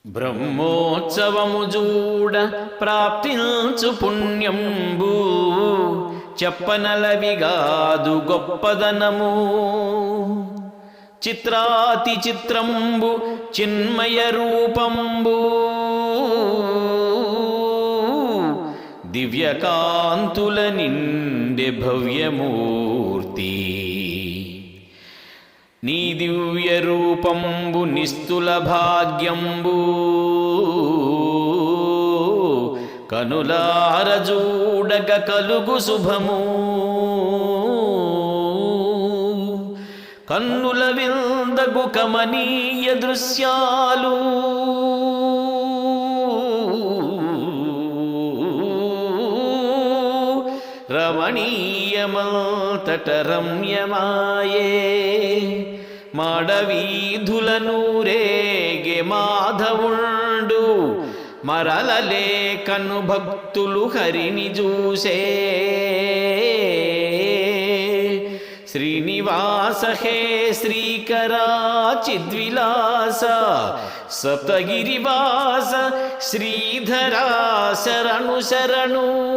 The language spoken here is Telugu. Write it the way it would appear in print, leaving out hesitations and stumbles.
బ్రహ్మోత్సవము జూడ ప్రాప్తించు పుణ్యంబు చెప్పనలవిగాదు గొప్పదనము. చిత్రాతి చిత్రంబు చిన్మయ రూపంబు దివ్యకాంతుల నిండె భవ్యమూర్తి. నీ దివ్య రూపంబు నిస్తుల భాగ్యంబు కనులార చూడగ కలుగు శుభము. కన్నుల విందగు కమనీయ దృశ్యాలు రమణీయమంతట రమ్యమాయే. మాడవీధులనూరేగే మాధవుండు మరలలే కను భక్తులు హరిని చూసే. శ్రీనివాస హే శ్రీకరా చిద్విలాస సప్తగిరివాస శ్రీధరా శరణు శరణు.